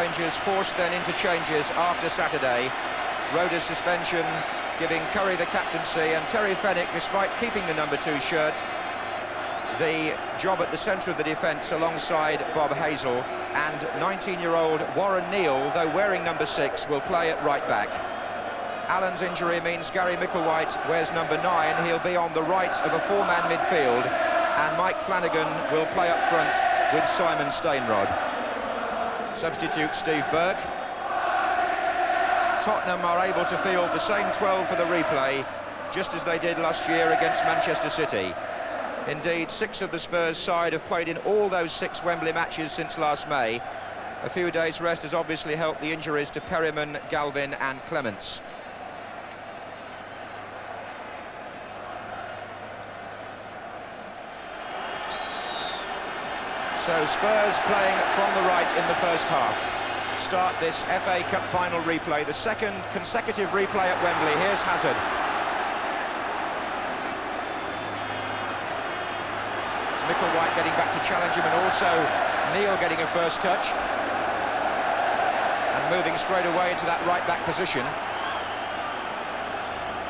Rangers forced then into changes after Saturday. Roda's suspension giving Curry the captaincy, and Terry Fenwick, despite keeping the number 2 shirt, the job at the centre of the defence alongside Bob Hazel. And 19-year-old Warren Neal, though wearing number 6, will play at right back. Allen's injury means Gary Micklewhite wears number 9. He'll be on the right of a 4-man midfield, and Mike Flanagan will play up front with Simon Stainrod. Substitute Steve Burke. Tottenham are able to field the same 12 for the replay, just as they did last year against Manchester City. Indeed, 6 of the Spurs side have played in all those 6 Wembley matches since last May. A few days' rest has obviously helped the injuries to Perryman, Galvin and Clements. So Spurs playing from the right in the first half. Start this FA Cup final replay, the second consecutive replay at Wembley. Here's Hazard. It's Micklewhite getting back to challenge him, and also Neal getting a first touch. And moving straight away into that right-back position.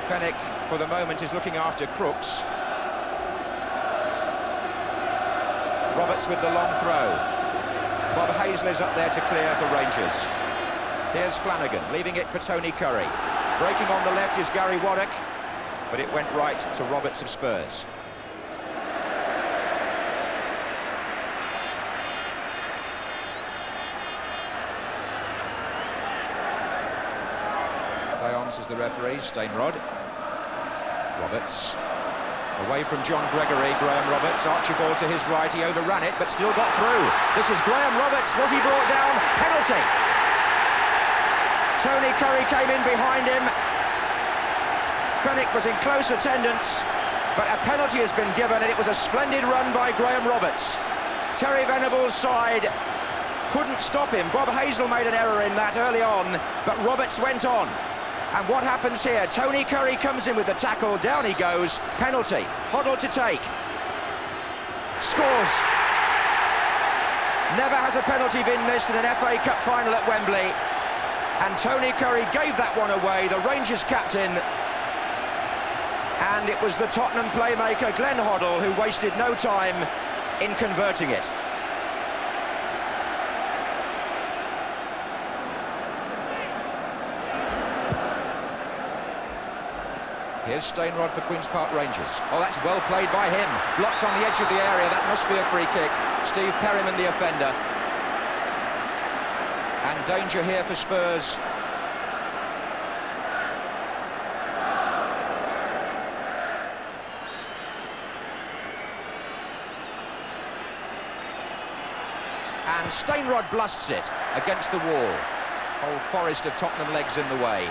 Fenwick, for the moment, is looking after Crooks. Roberts with the long throw. Bob Hazel is up there to clear for Rangers. Here's Flanagan, leaving it for Tony Curry. Breaking on the left is Gary Waddock, but it went right to Roberts of Spurs. Lyons is the referee, Stainrod. Roberts. Away from John Gregory, Graham Roberts. Archibald to his right, he overran it, but still got through. This is Graham Roberts, was he brought down? Penalty! Tony Curry came in behind him. Fenwick was in close attendance, but a penalty has been given, and it was a splendid run by Graham Roberts. Terry Venable's side couldn't stop him. Bob Hazel made an error in that early on, but Roberts went on. And what happens here? Tony Curry comes in with the tackle, down he goes, penalty, Hoddle to take. Scores. Never has a penalty been missed in an FA Cup final at Wembley. And Tony Curry gave that one away, the Rangers captain. And it was the Tottenham playmaker, Glenn Hoddle, who wasted no time in converting it. Here's Stainrod for Queen's Park Rangers. Oh, that's well played by him. Blocked on the edge of the area. That must be a free kick. Steve Perryman, the offender. And danger here for Spurs. And Stainrod blasts it against the wall. Whole forest of Tottenham legs in the way.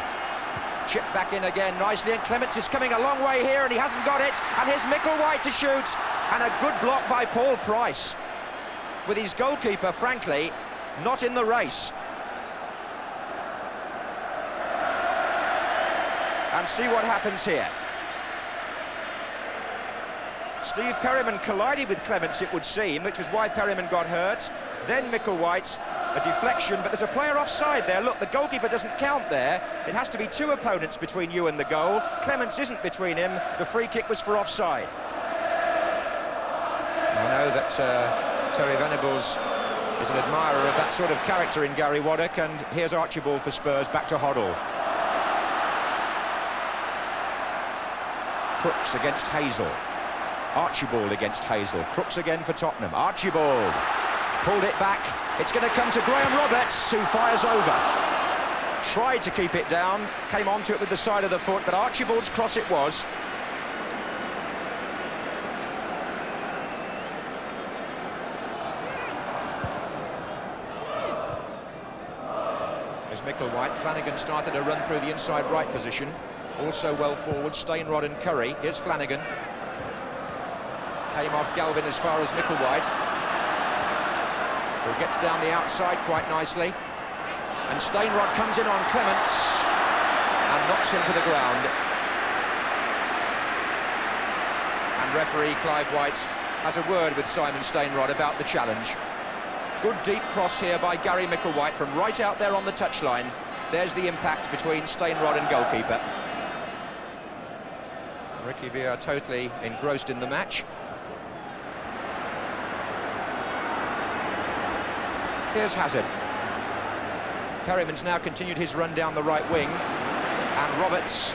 Chip back in again nicely, and Clements is coming a long way here, and he hasn't got it. And here's Micklewhite to shoot, and a good block by Paul Price, with his goalkeeper, frankly, not in the race. And see what happens here. Steve Perryman collided with Clements, it would seem, which was why Perryman got hurt. Then Micklewhite. A deflection, but there's a player offside there. Look, the goalkeeper doesn't count there. It has to be 2 opponents between you and the goal. Clements isn't between him. The free kick was for offside. I know that Terry Venables is an admirer of that sort of character in Gary Waddock, and here's Archibald for Spurs, back to Hoddle. Crooks against Hazel. Archibald against Hazel. Crooks again for Tottenham. Archibald pulled it back. It's going to come to Graham Roberts, who fires over. Tried to keep it down, came onto it with the side of the foot, but Archibald's cross it was. As Micklewhite, Flanagan started to run through the inside right position. Also well forward, Stainrod and Curry. Here's Flanagan. Came off Galvin as far as Micklewhite. Who gets down the outside quite nicely. And Stainrod comes in on Clements and knocks him to the ground. And referee Clive White has a word with Simon Stainrod about the challenge. Good deep cross here by Gary Micklewhite from right out there on the touchline. There's the impact between Steinrod and goalkeeper. Ricky Villa totally engrossed in the match. Here's Hazard. Perryman's now continued his run down the right wing, and Roberts,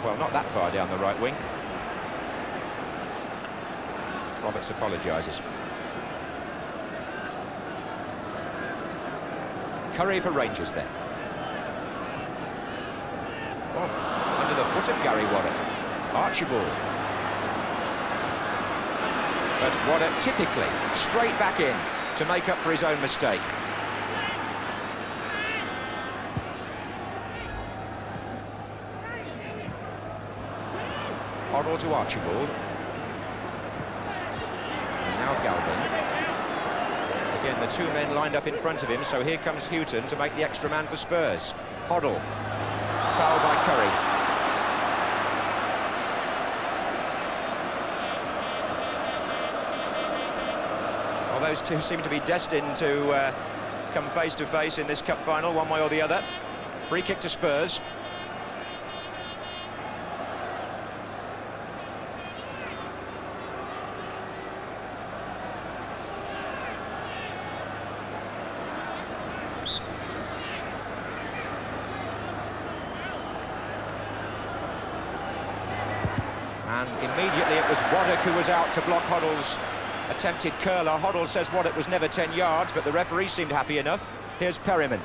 well, not that far down the right wing. Roberts apologises. Curry for Rangers then. Oh, under the foot of Gary Waddock. Archibald. But Waddock typically straight back in to make up for his own mistake. Hoddle to Archibald. And now Galvin. Again, the two men lined up in front of him, so here comes Houghton to make the extra man for Spurs. Hoddle. Foul by Curry. Well, those two seem to be destined to come face to face in this cup final, one way or the other. Free kick to Spurs. And immediately it was Waddock who was out to block Hoddle's attempted curler. Hoddle says Waddock was never 10 yards, but the referee seemed happy enough. Here's Perryman.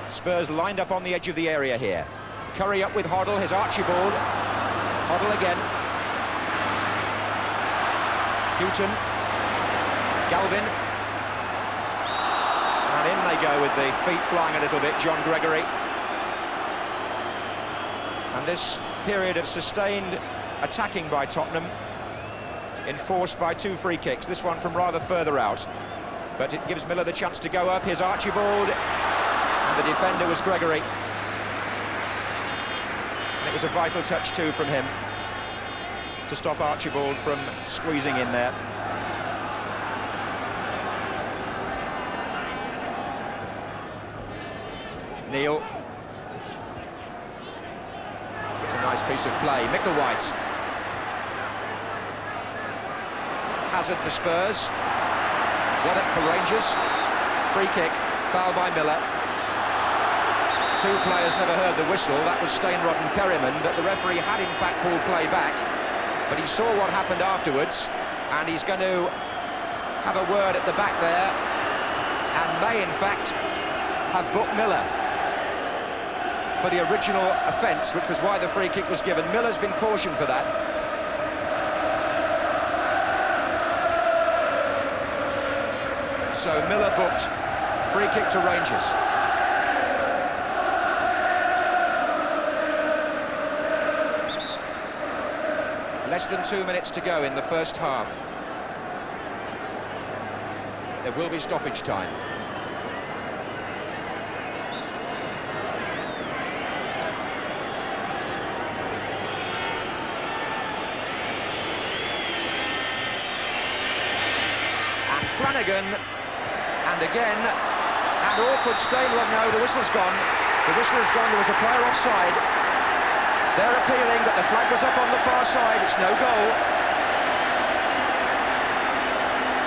Spurs lined up on the edge of the area here. Curry up with Hoddle, here's Archibald. Hoddle again. Houghton. Galvin. And in they go with the feet flying a little bit, John Gregory. And this period of sustained attacking by Tottenham, enforced by two free kicks, this one from rather further out, but it gives Miller the chance to go up. Here's Archibald, and the defender was Gregory, and it was a vital touch too from him to stop Archibald from squeezing in there. Neil. It's a nice piece of play. Micklewhite. Hazard for Spurs. Waddock for Rangers. Free kick. Foul by Miller. Two players never heard the whistle. That was Steinrod and Perryman, but the referee had in fact pulled play back. But he saw what happened afterwards, and he's going to have a word at the back there, and may in fact have booked Miller for the original offence, which was why the free kick was given. Miller's been cautioned for that. So Miller booked. Free kick to Rangers. Less than 2 minutes to go in the first half. There will be stoppage time. Flanagan, and again, and awkward. Steinrod, no, the whistle's gone. The whistle is gone, there was a player offside. They're appealing, but the flag was up on the far side, it's no goal.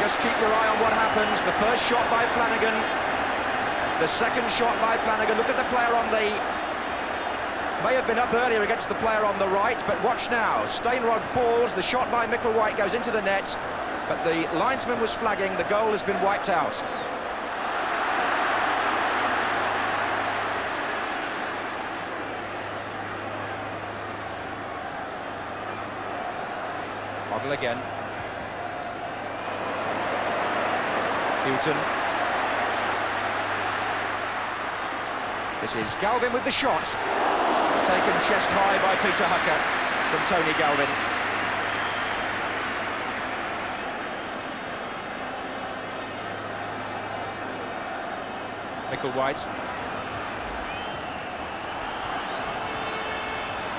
Just keep your eye on what happens. The first shot by Flanagan, the second shot by Flanagan. Look at the player on the... may have been up earlier against the player on the right, but watch now. Steinrod falls, the shot by Micklewhite goes into the net. But the linesman was flagging, the goal has been wiped out. Hoddle again. Houghton. This is Galvin with the shot. Taken chest high by Peter Hucker from Tony Galvin. Micklewhite.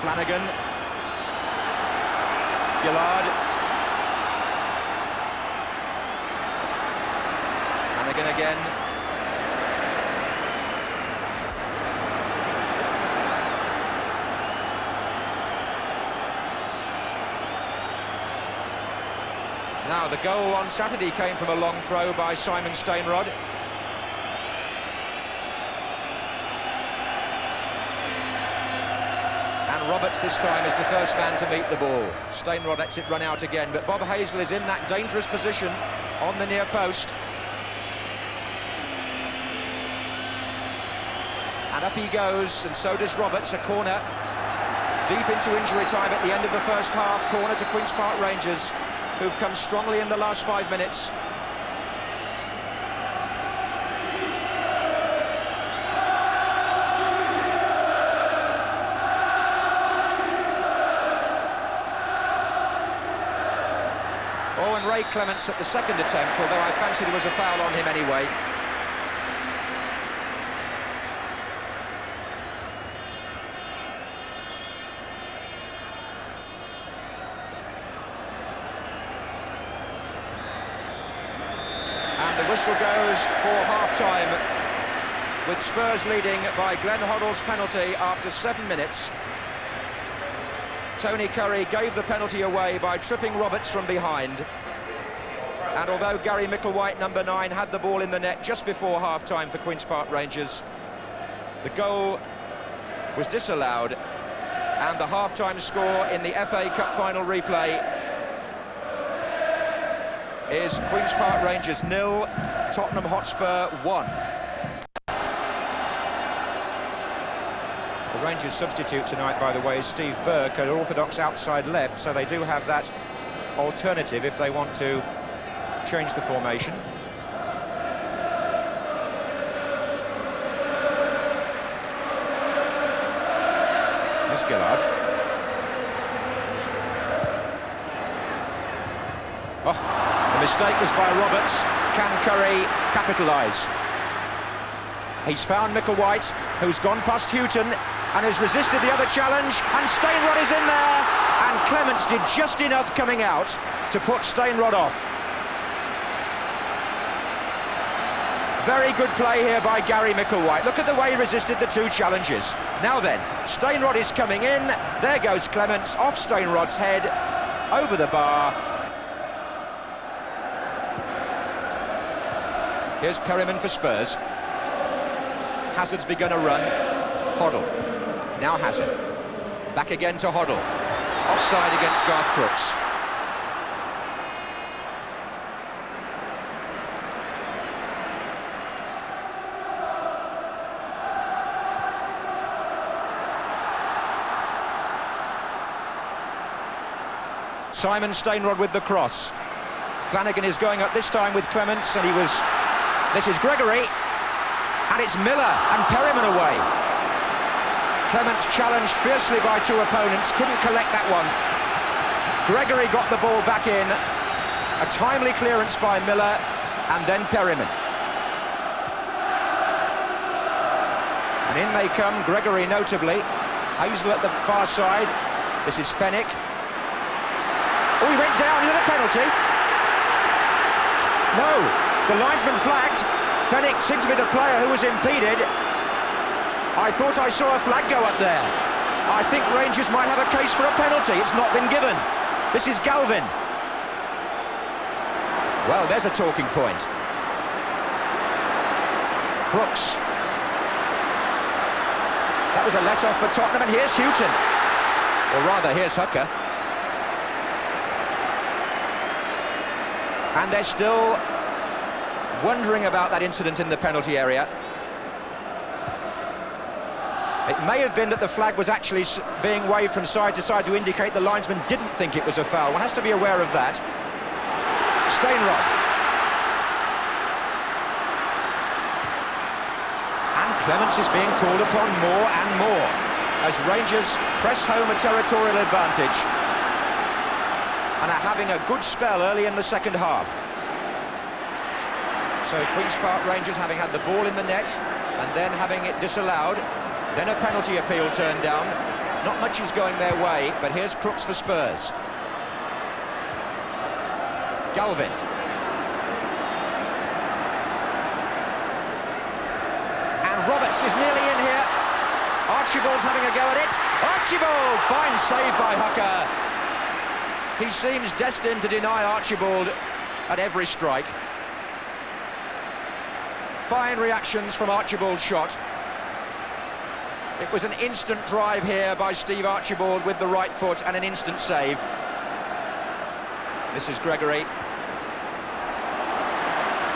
Flanagan. Gillard. Flanagan again. Now, the goal on Saturday came from a long throw by Simon Steinrod. And Roberts this time is the first man to meet the ball. Steinrod lets it run out again, but Bob Hazel is in that dangerous position on the near post. And up he goes, and so does Roberts, a corner. Deep into injury time at the end of the first half, corner to Queen's Park Rangers, who've come strongly in the last 5 minutes. Oh, and Ray Clements at the second attempt, although I fancy there was a foul on him anyway. And the whistle goes for half-time, with Spurs leading by Glenn Hoddle's penalty after 7 minutes. Tony Curry gave the penalty away by tripping Roberts from behind. And although Gary Micklewhite, number 9, had the ball in the net just before half-time for Queen's Park Rangers, the goal was disallowed, and the half-time score in the FA Cup final replay is Queen's Park Rangers 0, Tottenham Hotspur 1. The Rangers substitute tonight, by the way, is Steve Burke, an orthodox outside left, so they do have that alternative if they want to change the formation. There's Gillard. Oh, the mistake was by Roberts. Can Curry capitalise? He's found Micklewhite, who's gone past Houghton and has resisted the other challenge, and Steinrod is in there, and Clements did just enough coming out to put Steinrod off. Very good play here by Gary Micklewhite. Look at the way he resisted the two challenges. Now then, Steinrod is coming in. There goes Clements, off Steinrod's head, over the bar. Here's Perryman for Spurs. Hazard's begun a run. Hoddle. Now Hazard. Back again to Hoddle. Offside against Garth Crooks. Simon Steinrod with the cross. Flanagan is going up this time with Clements, and this is Gregory, and it's Miller and Perryman away. Clements challenged fiercely by two opponents, couldn't collect that one. Gregory got the ball back in, a timely clearance by Miller, and then Perryman. And in they come, Gregory notably. Hazel at the far side. This is Fenwick. Oh, he went down. Is it a penalty? No, the linesman flagged. Fenwick seemed to be the player who was impeded. I thought I saw a flag go up there. I think Rangers might have a case for a penalty. It's not been given. This is Galvin. Well, there's a talking point. Crooks. That was a let-off for Tottenham, and here's Houghton. Or rather, here's Hooker. And they're still wondering about that incident in the penalty area. It may have been that the flag was actually being waved from side to side to indicate the linesman didn't think it was a foul. One has to be aware of that. Steinrod. And Clements is being called upon more and more as Rangers press home a territorial advantage and are having a good spell early in the second half. So Queen's Park Rangers, having had the ball in the net and then having it disallowed, then a penalty appeal turned down. Not much is going their way, but here's Crooks for Spurs. Galvin. Roberts is nearly in here. Archibald's having a go at it. Archibald! Fine save by Hooker. He seems destined to deny Archibald at every strike. Fine reactions from Archibald's shot. It was an instant drive here by Steve Archibald with the right foot and an instant save. This is Gregory.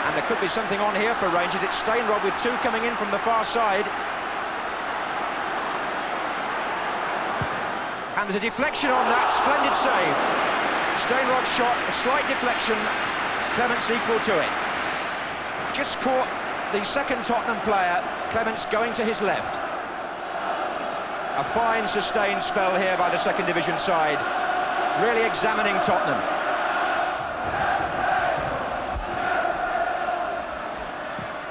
And there could be something on here for Rangers. It's Steinrod with two coming in from the far side. And there's a deflection on that, splendid save. Steinrod's shot, a slight deflection, Clements equal to it. Just caught the second Tottenham player, Clements going to his left. A fine sustained spell here by the second division side, really examining Tottenham.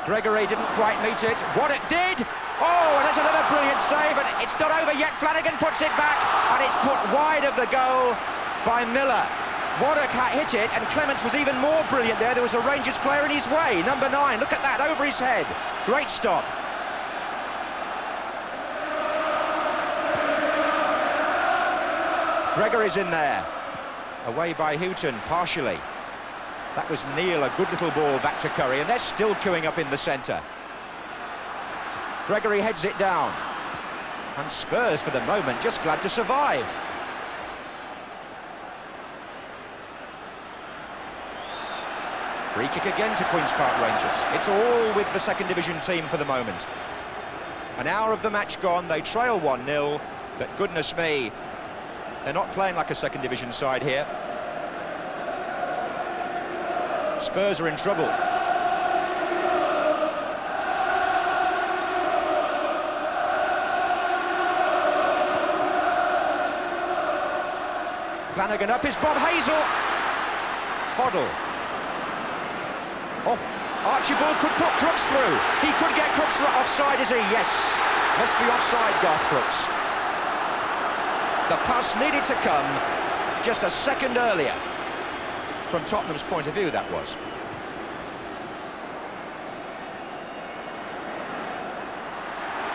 Gregory didn't quite meet it. What it did! Oh, and that's another brilliant save, and it's not over yet. Flanagan puts it back, and it's put wide of the goal by Miller. Waddock hit it, and Clements was even more brilliant there. There was a Rangers player in his way, number 9. Look at that, over his head. Great stop. Gregory's in there. Away by Houghton, partially. That was Neil, a good little ball back to Curry, and they're still queuing up in the centre. Gregory heads it down. And Spurs, for the moment, just glad to survive. Free kick again to Queen's Park Rangers. It's all with the second division team for the moment. An hour of the match gone, they trail 1-0, but goodness me, they're not playing like a second division side here. Spurs are in trouble. Flanagan up is Bob Hazel. Hoddle. Oh, Archibald could put Crooks through. He could get Crooks offside, is he? Yes. Must be offside, Garth Crooks. The pass needed to come just a second earlier. From Tottenham's point of view, that was.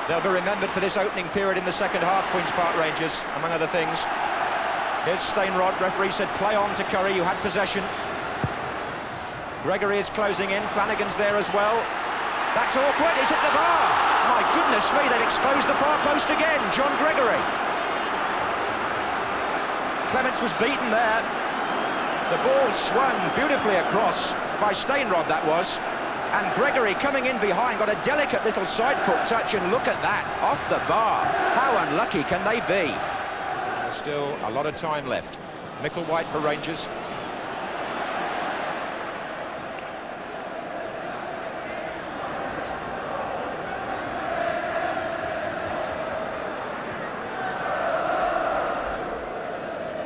They'll be remembered for this opening period in the second half, Queen's Park Rangers, among other things. Here's Steinrod, referee said play on to Curry, you had possession. Gregory is closing in, Flanagan's there as well. That's awkward, he's hit the bar. My goodness me, they've exposed the far post again, John Gregory. Clements was beaten there. The ball swung beautifully across by Steinrod, that was. And Gregory coming in behind, got a delicate little side foot touch, and look at that, off the bar. How unlucky can they be? There's still a lot of time left. Micklewhite for Rangers.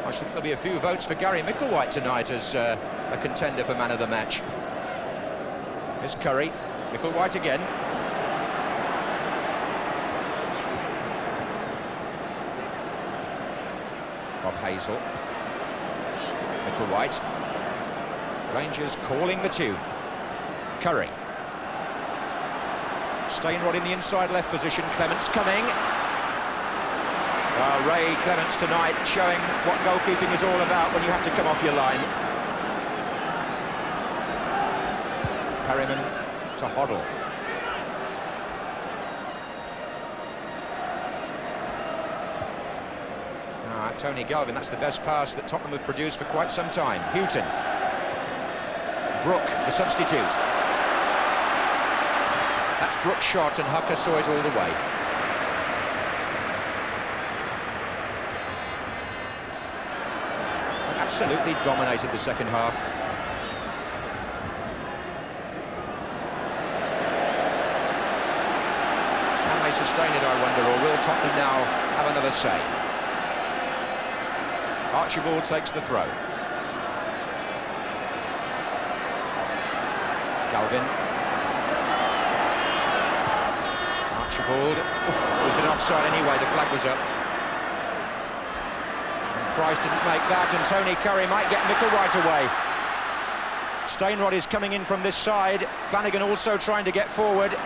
I think there'll be a few votes for Gary Micklewhite tonight as a contender for man of the match. Here's Curry, Micklewhite again. Bob Hazel. Micklewhite. Rangers calling the tune. Curry. Steinrod in the inside left position, Clements coming. Ray Clements tonight showing what goalkeeping is all about when you have to come off your line. Perryman to Hoddle. Tony Galvin, that's the best pass that Tottenham have produced for quite some time. Houghton. Brook, the substitute. That's Brook's shot, and Hooker saw it all the way. Absolutely dominated the second half. Can they sustain it, I wonder, or will Tottenham now have another say? Archibald takes the throw. Galvin. Archibald. Was been offside anyway, the flag was up. Price didn't make that, and Tony Curry might get Micklewhite away. Steinrod is coming in from this side. Flanagan also trying to get forward.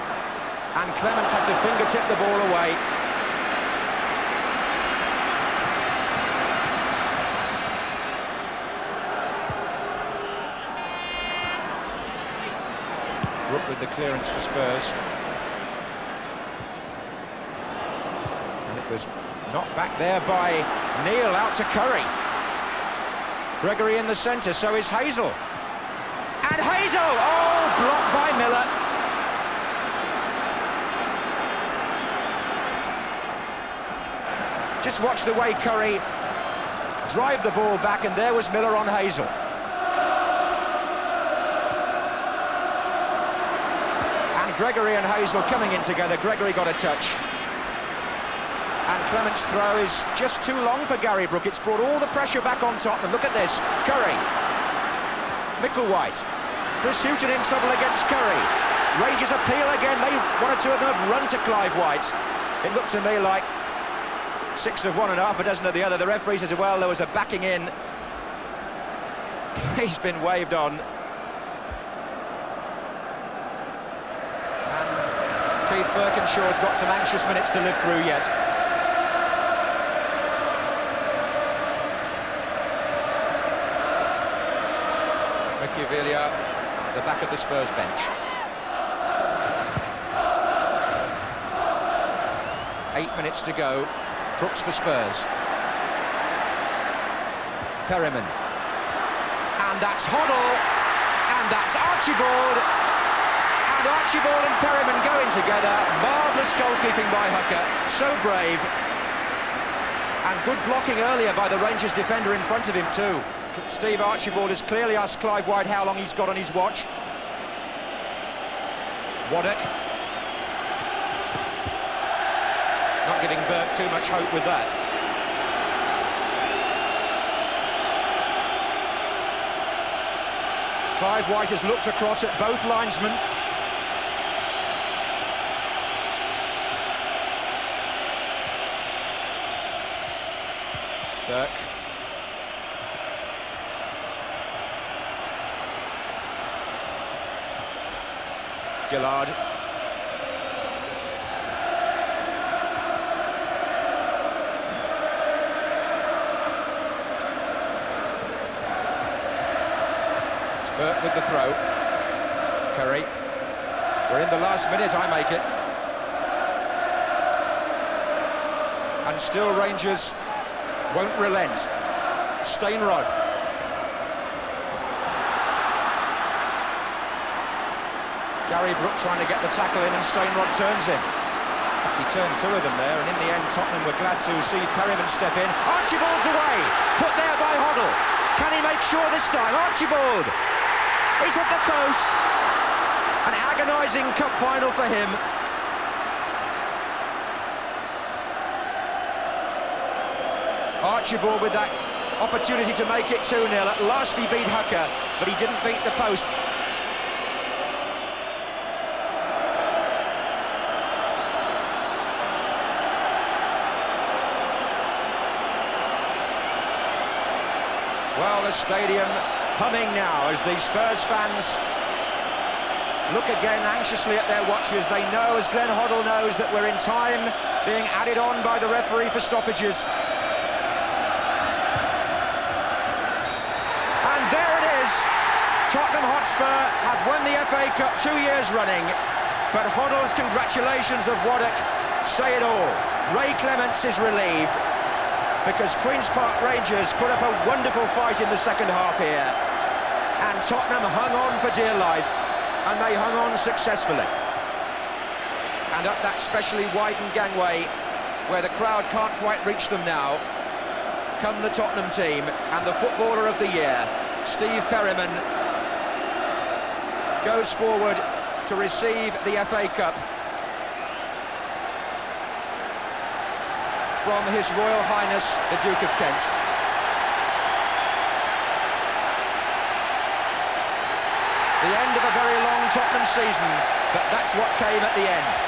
and Clement had to fingertip the ball away. Brook with the clearance for Spurs. And it was knocked back there by Neal, out to Curry. Gregory in the centre, so is Hazel. And Hazel! Oh, blocked by Miller. Just watch the way Curry drive the ball back, and there was Miller on Hazel. And Gregory and Hazel coming in together. Gregory got a touch. And Clement's throw is just too long for Gary Brook. It's brought all the pressure back on Tottenham. Look at this. Curry. Micklewhite. Chris Hughton in trouble against Curry. Rangers appeal again. One or two of them have run to Clive White. It looked to me like 6 of one and half a dozen of the other. The referee says, well, there was a backing in. He's been waved on. And Keith Birkinshaw's got some anxious minutes to live through yet. Machiavelli at the back of the Spurs bench. 8 minutes to go. Crooks for Spurs. Perryman. And that's Hoddle. And that's Archibald. And Archibald and Perryman going together. Marvellous goalkeeping by Hooker. So brave. And good blocking earlier by the Rangers defender in front of him too. Steve Archibald has clearly asked Clive White how long he's got on his watch. Waddock. Not giving Burke too much hope with that. Clive White has looked across at both linesmen. Burke. Gillard. It's Burke with the throw. Curry. We're in the last minute, I make it. And still Rangers won't relent. Stainrod. Gary Brook trying to get the tackle in, and Stainrod turns him. He turned two of them there, and in the end Tottenham were glad to see Perryman step in. Archibald's away, put there by Hoddle. Can he make sure this time? Archibald! He's hit the post. An agonising cup final for him. Archibald with that opportunity to make it 2-0. At last he beat Hooker, but he didn't beat the post. Well, the stadium humming now as the Spurs fans look again anxiously at their watches. They know, as Glenn Hoddle knows, that we're in time being added on by the referee for stoppages. And there it is. Tottenham Hotspur have won the FA Cup 2 years running, but Hoddle's congratulations of Waddock say it all. Ray Clements is relieved, because Queen's Park Rangers put up a wonderful fight in the second half here, and Tottenham hung on for dear life, and they hung on successfully. And up that specially widened gangway, where the crowd can't quite reach them now, come the Tottenham team, and the footballer of the year, Steve Perryman, goes forward to receive the FA Cup from His Royal Highness, the Duke of Kent. The end of a very long Tottenham season, but that's what came at the end.